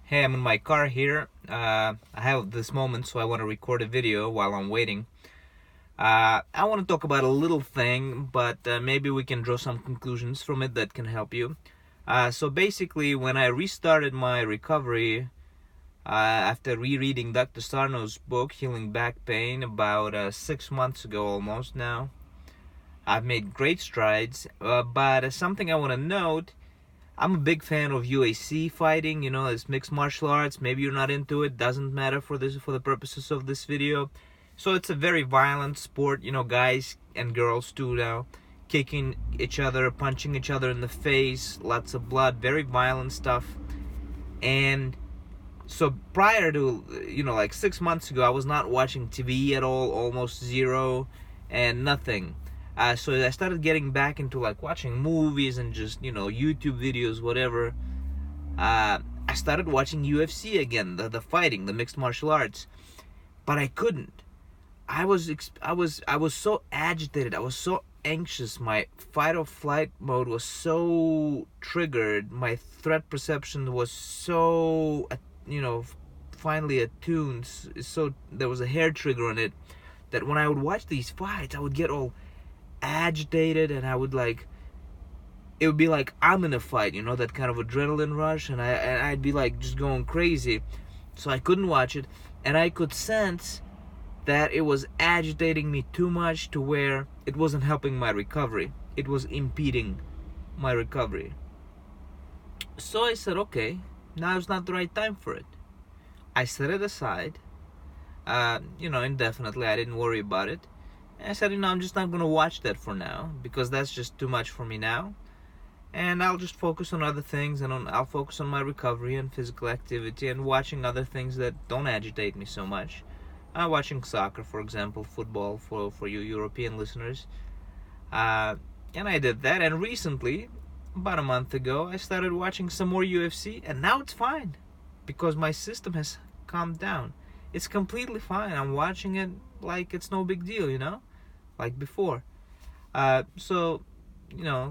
Hey, I'm in my car here. I have this moment, so I want to record a video while I'm waiting. I want to talk about a little thing, but maybe we can draw some conclusions from it that can help you. So basically, when I restarted my recovery after rereading Dr. Sarno's book, Healing Back Pain, about 6 months ago almost now, I've made great strides, but something I want to note. I'm a big fan of UAC fighting, it's mixed martial arts. Maybe you're not into it, doesn't matter for the purposes of this video. So it's a very violent sport, guys and girls too now, kicking each other, punching each other in the face, lots of blood, very violent stuff. And so prior to, like 6 months ago, I was not watching TV at all, almost zero, and nothing. So I started getting back into like watching movies and just, YouTube videos, whatever. I started watching UFC again, the fighting, the mixed martial arts, but I couldn't. I was so agitated. I was so anxious. My fight or flight mode was so triggered. My threat perception was so, finally attuned. So there was a hair trigger on it that when I would watch these fights, I would get all agitated, and it would be like I'm in a fight, that kind of adrenaline rush, and I'd be like just going crazy. So I couldn't watch it, and I could sense that it was agitating me too much to where it wasn't helping my recovery. It was impeding my recovery. So I said, okay, now is not the right time for it. I set it aside, indefinitely. I didn't worry about it. And I said, I'm just not going to watch that for now, because that's just too much for me now. And I'll just focus on other things, and I'll focus on my recovery and physical activity and watching other things that don't agitate me so much. Watching soccer, for example, football for you European listeners. And I did that, and recently, about a month ago, I started watching some more UFC, and now it's fine, because my system has calmed down. It's completely fine. I'm watching it like it's no big deal, like before. So,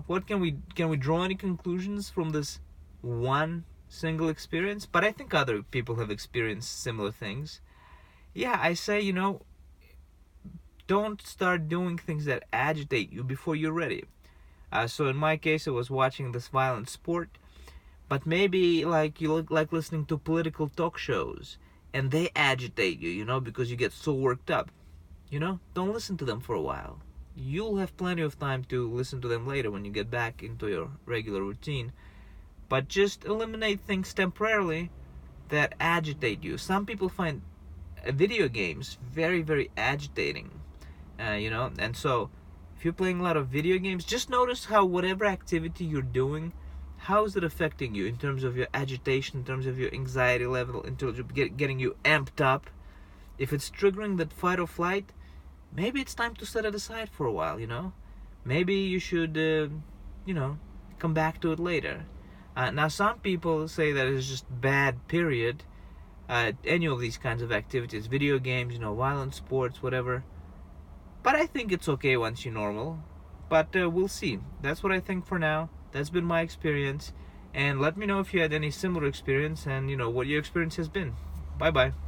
what can we draw any conclusions from this one single experience? But I think other people have experienced similar things. Yeah, I say, don't start doing things that agitate you before you're ready. So in my case, I was watching this violent sport, but maybe like you like listening to political talk shows, and they agitate you, because you get so worked up. Don't listen to them for a while. You'll have plenty of time to listen to them later when you get back into your regular routine. But just eliminate things temporarily that agitate you. Some people find video games very, very agitating, and so if you're playing a lot of video games, just notice how whatever activity you're doing, how is it affecting you in terms of your agitation, in terms of your anxiety level, in terms of getting you amped up. If it's triggering that fight or flight, maybe it's time to set it aside for a while, Maybe you should, come back to it later. Now, some people say that it's just bad, period. Any of these kinds of activities, video games, violent sports, whatever. But I think it's okay once you're normal. But we'll see. That's what I think for now. That's been my experience. And let me know if you had any similar experience and, what your experience has been. Bye-bye.